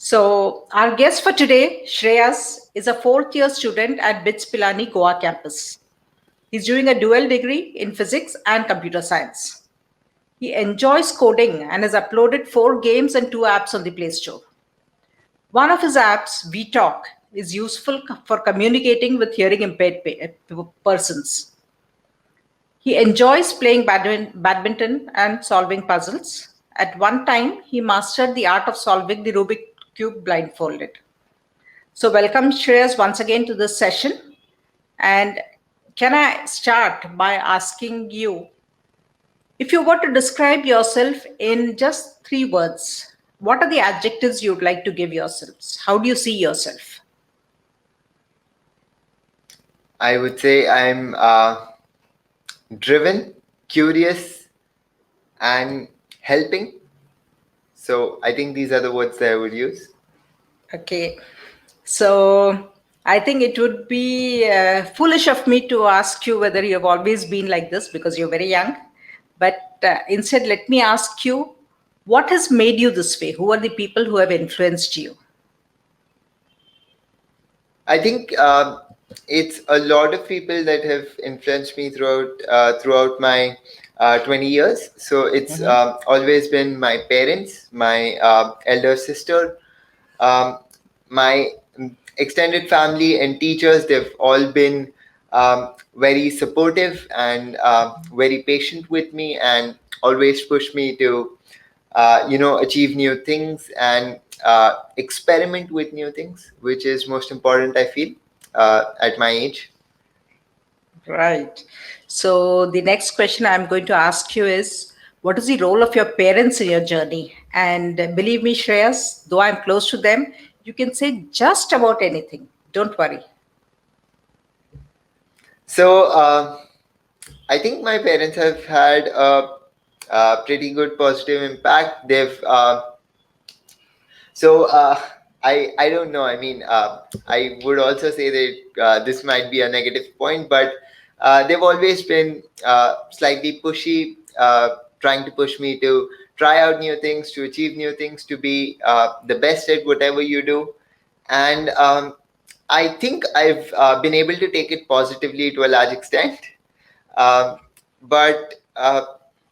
So, our guest for today, Shreyas, is a fourth year student at BITS Pilani, Goa campus. He's doing a dual degree in physics and computer science. He enjoys coding and has uploaded 4 games and 2 apps on the Play Store. One of his apps, VTalk, is useful for communicating with hearing impaired persons. He enjoys playing badminton and solving puzzles. At one time, he mastered the art of solving the Rubik Cube blindfolded. So, welcome, Shreyas, once again to this session. And can I start by asking you if you were to describe yourself in just 3 words, what are the adjectives you'd like to give yourselves? How do you see yourself? I would say I'm driven, curious, and helping. So I think these are the words that I would use. Okay. So, I think it would be foolish of me to ask you whether you have always been like this because you're very young. But instead, let me ask you what has made you this way? Who are the people who have influenced you? I think it's a lot of people that have influenced me throughout my 20 years. So it's always been my parents, my elder sister, um, my extended family, and teachers. They've all been very supportive and very patient with me, and always push me to achieve new things and experiment with new things, which is most important, I feel, at my age. Right. So the next question I'm going to ask you is what is the role of your parents in your journey? And believe me, Shreyas, though I'm close to them, you can say just about anything. Don't worry. So I think my parents have had a pretty good positive impact. They've so I don't know. I mean, I would also say that this might be a negative point, but they've always been slightly pushy, trying to push me to try out new things, to achieve new things, to be the best at whatever you do. And I think I've been able to take it positively to a large extent. Um, but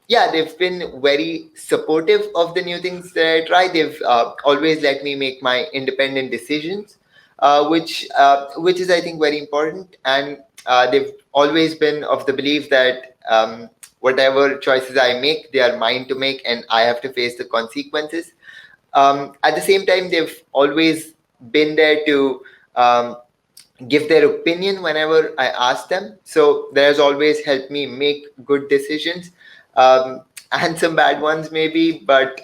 yeah, they've been very supportive of the new things that I try. They've always let me make my independent decisions, which is, I think, very important. And they've always been of the belief that whatever choices I make, they are mine to make, and I have to face the consequences. At the same time, they've always been there to give their opinion whenever I ask them. So that has always helped me make good decisions, and some bad ones maybe. But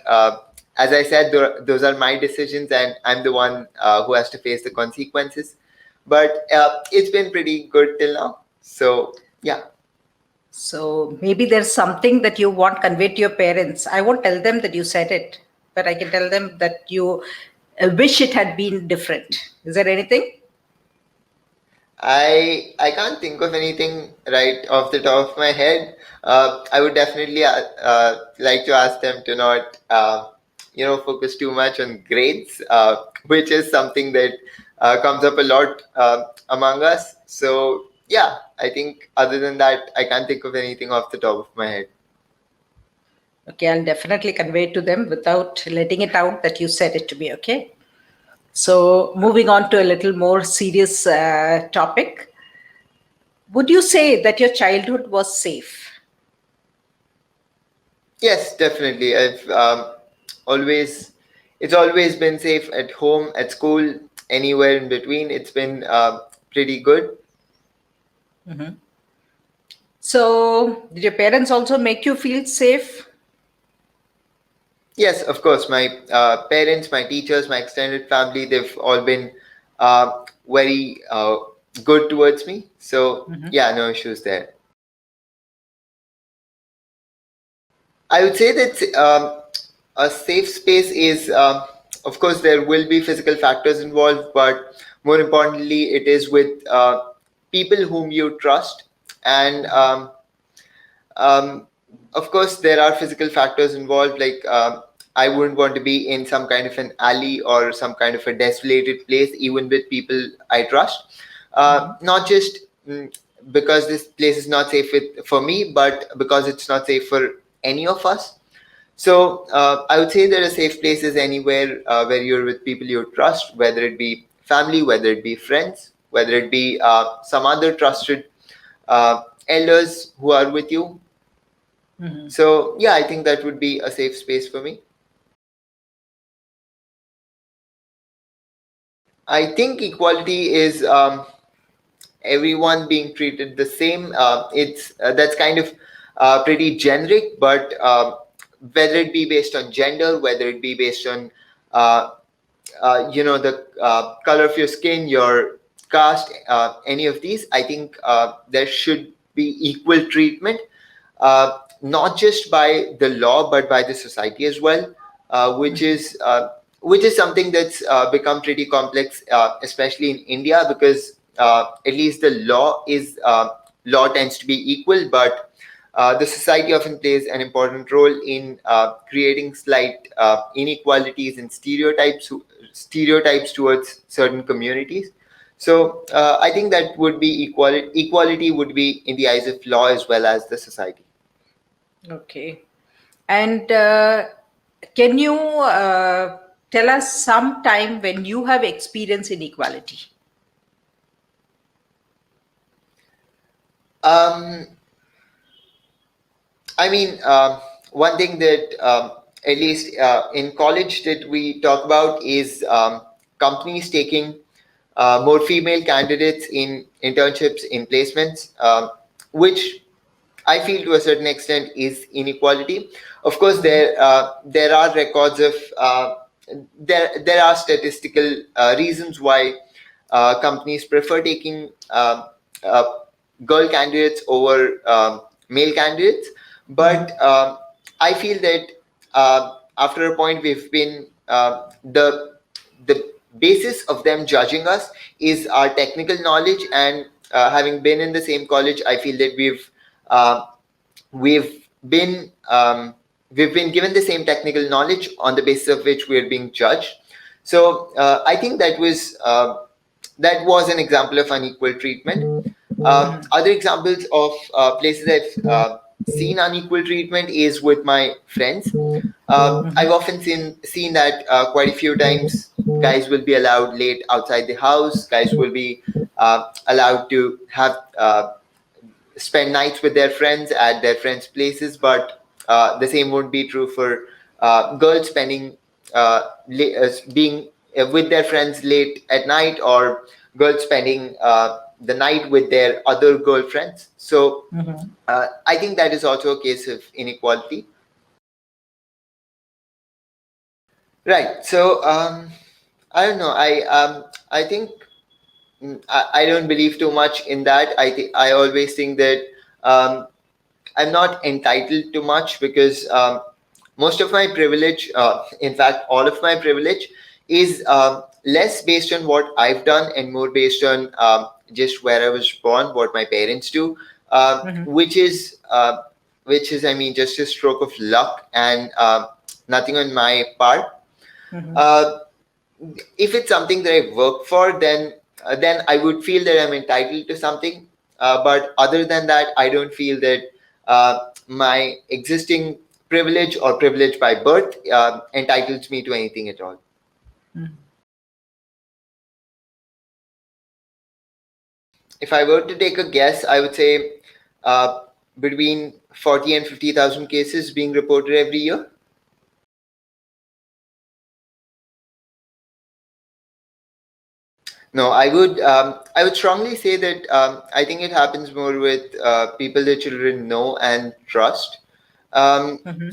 as I said, those are my decisions, and I'm the one who has to face the consequences. But it's been pretty good till now. So yeah. So maybe there's something that you want conveyed to your parents. I won't tell them that you said it, but I can tell them that you wish it had been different. Is there anything? I can't think of anything right off the top of my head. I would definitely like to ask them to not focus too much on grades, which is something that comes up a lot among us. So yeah, I think other than that, I can't think of anything off the top of my head. Okay, I'll definitely convey it to them without letting it out that you said it to me. Okay. So, moving on to a little more serious topic, would you say that your childhood was safe? Yes, definitely. Always, it's always been safe at home, at school, anywhere in between. It's been pretty good. So, did your parents also make you feel safe? Yes, of course. My parents, my teachers, my extended family, they've all been very good towards me. So, yeah, no issues there. I would say that a safe space is, of course, there will be physical factors involved, but more importantly, it is with people whom you trust. And um, of course, there are physical factors involved, like I wouldn't want to be in some kind of an alley or some kind of a desolated place, even with people I trust. Not just because this place is not safe for me, but because it's not safe for any of us. So I would say there are safe places anywhere where you're with people you trust, whether it be family, whether it be friends, whether it be some other trusted elders who are with you. So yeah, I think that would be a safe space for me. I think equality is everyone being treated the same. It's That's kind of pretty generic, but whether it be based on gender, whether it be based on uh, the color of your skin, your caste, any of these, I think there should be equal treatment, not just by the law but by the society as well, which is something that's become pretty complex, especially in India, because at least the law tends to be equal, but the society often plays an important role in creating slight inequalities and stereotypes towards certain communities. So I think that would be equality. Equality would be in the eyes of law as well as the society. Okay. And can you tell us some time when you have experienced inequality? Um, I mean, one thing that at least in college that we talk about is companies taking more female candidates in internships, in placements, which I feel to a certain extent is inequality. Of course, there are records of there are statistical reasons why companies prefer taking uh, girl candidates over male candidates, but I feel that after a point we've been the basis of them judging us is our technical knowledge, and having been in the same college, I feel that uh, we've been we've been given the same technical knowledge on the basis of which we are being judged. So I think that was an example of unequal treatment. Other examples of places I've seen unequal treatment is with my friends. I've often seen that quite a few times. Guys will be allowed late outside the house. Guys will be allowed to have spend nights with their friends at their friends' places, but the same won't be true for girls spending being with their friends late at night, or girls spending the night with their other girlfriends. So I think that is also a case of inequality. Right. So I don't know. I think I don't believe too much in that. I always think that I'm not entitled to much, because most of my privilege, in fact, all of my privilege, is less based on what I've done and more based on just where I was born, what my parents do, which is, I mean, just a stroke of luck and nothing on my part. Uh, if it's something that I work for, then I would feel that I'm entitled to something. But other than that, I don't feel that my existing privilege or privilege by birth entitles me to anything at all. If I were to take a guess, I would say between 40 and 50,000 cases being reported every year. No, I would strongly say that I think it happens more with people that children know and trust.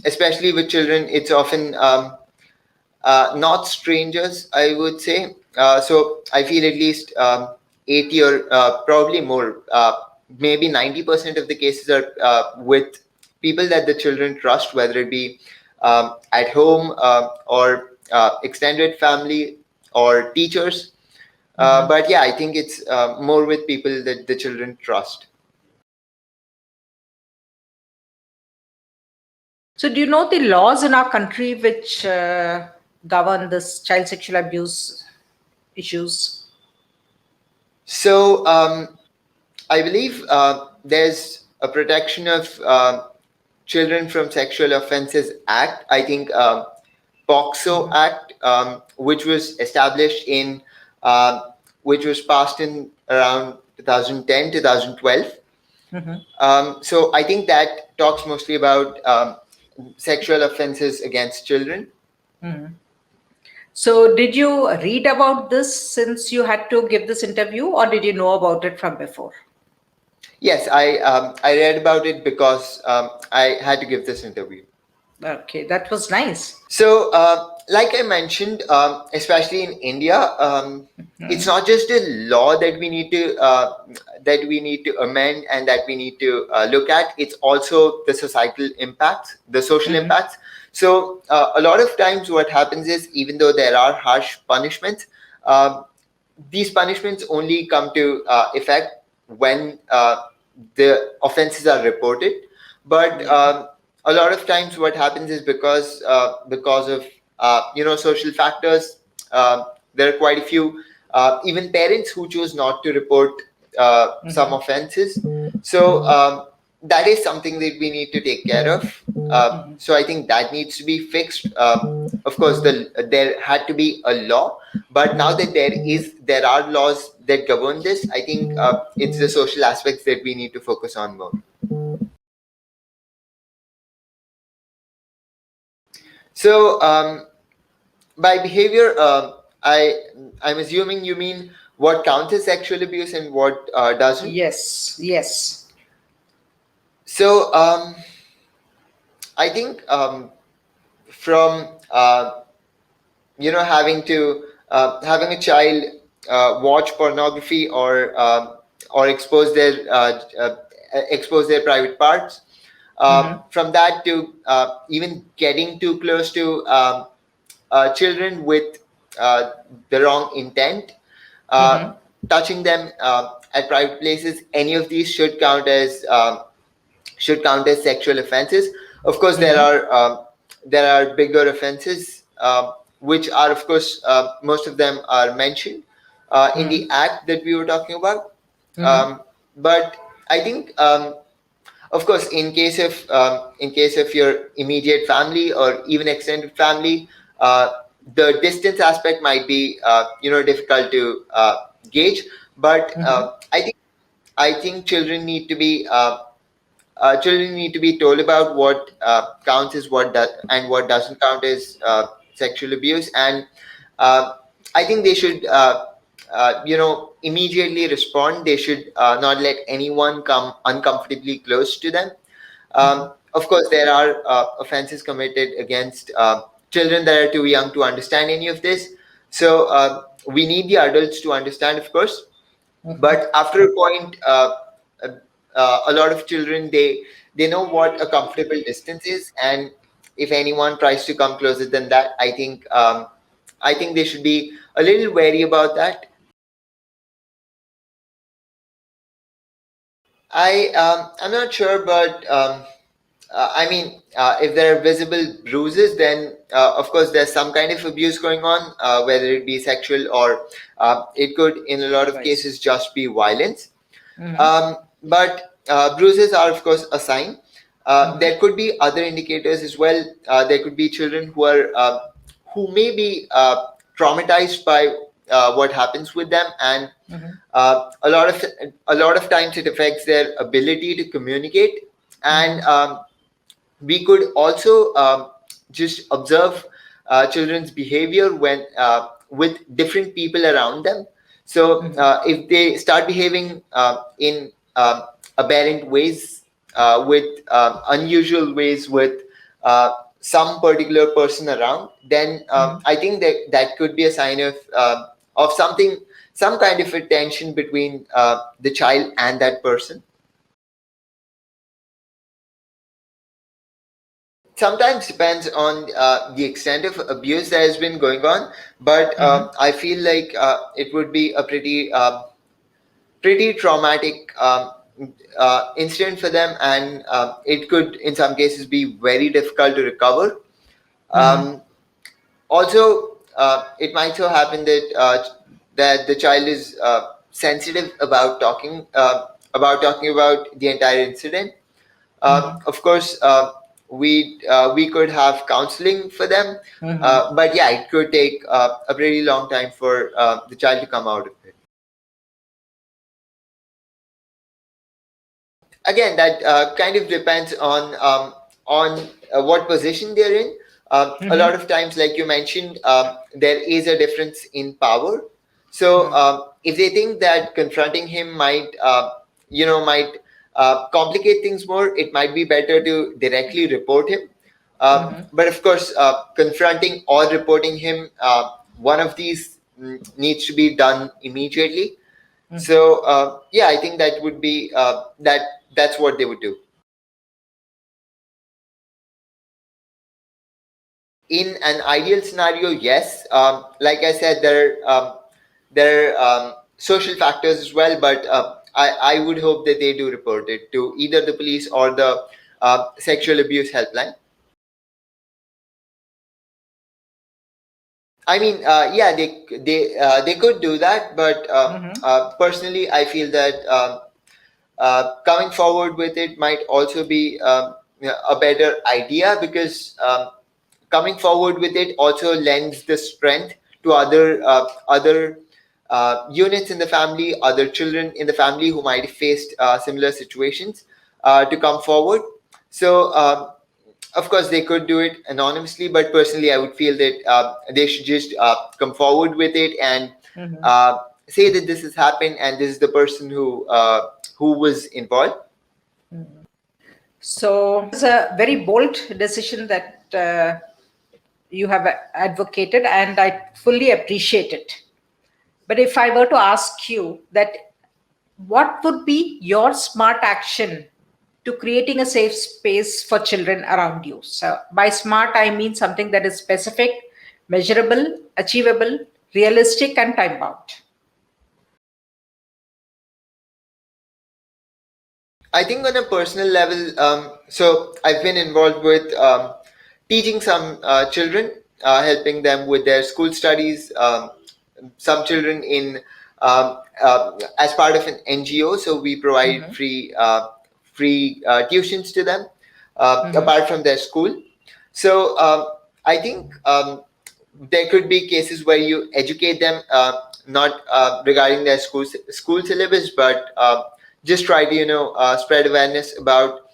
Especially with children, it's often not strangers, I would say. So I feel at least 80 or probably more, maybe 90% of the cases are with people that the children trust, whether it be at home or extended family or teachers. But yeah, I think it's more with people that the children trust. So, do you know the laws in our country which govern this child sexual abuse issues? So I believe there's a protection of Children from Sexual Offences Act. I think POXO Act, which was established in, which was passed in around 2010, 2012. So I think that talks mostly about sexual offences against children. So, did you read about this since you had to give this interview, or did you know about it from before? Yes, I read about it because I had to give this interview. Okay, that was nice. So, like I mentioned, especially in India, it's not just a law that we need to amend and that we need to look at. It's also the societal impacts, the social impacts. So, a lot of times, what happens is, even though there are harsh punishments, these punishments only come to effect when the offenses are reported. But a lot of times, what happens is because of social factors, there are quite a few even parents who choose not to report some offenses. So that is something that we need to take care of. So I think that needs to be fixed. Of course, there had to be a law, but now that there are laws that govern this, I think it's the social aspects that we need to focus on more. So by behavior, I'm assuming you mean what counts as sexual abuse and what doesn't. Yes, yes. So I think from having a child watch pornography or expose their private parts, from that to even getting too close to children with the wrong intent, touching them at private places, any of these should count as sexual offenses. Of course, there are bigger offenses, which are, of course, most of them are mentioned in the act that we were talking about. But I think, of course, in case of your immediate family or even extended family, the distance aspect might be difficult to gauge. But I think children need to be told about what counts as and what doesn't count as sexual abuse, and I think they should immediately respond. They should not let anyone come uncomfortably close to them. Of course, there are offenses committed against children that are too young to understand any of this, so we need the adults to understand, of course. But after a point, a lot of children, they know what a comfortable distance is, and if anyone tries to come closer than that, I think they should be a little wary about that. I'm not sure, but I mean, if there are visible bruises, then of course there's some kind of abuse going on, whether it be sexual or it could, in a lot of cases, just be violence. But bruises are, of course, a sign. There could be other indicators as well. There could be children who may be traumatized by what happens with them, and a lot of times it affects their ability to communicate. And we could also just observe children's behavior when with different people around them. So if they start behaving in aberrant ways, with unusual ways with some particular person around, then I think that could be a sign of some kind of a tension between the child and that person. Sometimes depends on the extent of abuse that has been going on, but I feel like it would be a pretty traumatic incident for them, and it could in some cases be very difficult to recover. Also, it might so happen that that the child is sensitive about talking about the entire incident. Of course, we could have counseling for them, but yeah, it could take a pretty long time for the child to come out of it. Again, that kind of depends on what position they're in. A lot of times, like you mentioned, there is a difference in power. So if they think that confronting him might complicate things more, it might be better to directly report him. But of course, confronting or reporting him, one of these needs to be done immediately. So yeah, I think that would be that's what they would do. In an ideal scenario, yes. Like I said, there are social factors as well, but I would hope that they do report it to either the police or the sexual abuse helpline. I mean, yeah, they could do that, but personally, I feel that coming forward with it might also be a better idea, because coming forward with it also lends the strength to other units in the family, other children in the family who might have faced similar situations to come forward. So of course they could do it anonymously, but personally I would feel that they should just come forward with it and say that this has happened and this is the person who was involved. So it's a very bold decision that you have advocated, and I fully appreciate it. But if I were to ask you that, what would be your smart action to creating a safe space for children around you? So by smart, I mean something that is specific, measurable, achievable, realistic, and time bound. I think on a personal level, so I've been involved with teaching some children, helping them with their school studies. Some children in as part of an NGO, so we provide free tuitions to them apart from their school. So I think there could be cases where you educate them not regarding their school syllabus, but just try to spread awareness about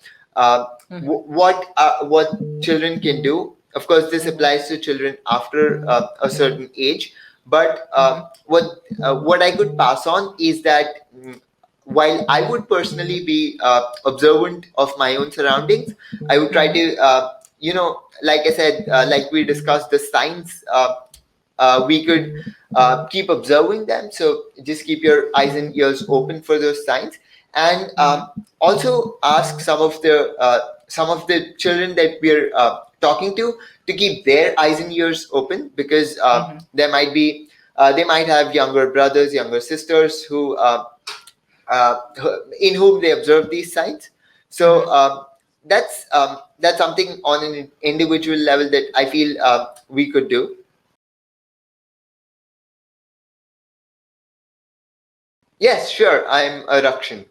what children can do. Of course, this applies to children after a certain age, but what I could pass on is that while I would personally be observant of my own surroundings, I would try to, like I said, like we discussed, the signs, we could keep observing them. So just keep your eyes and ears open for those signs, and also ask some of the children that we're talking to keep their eyes and ears open, because they might have younger brothers, younger sisters uh, in whom they observe these signs. So that's something on an individual level that I feel we could do. Yes, sure. I'm a Rakshan.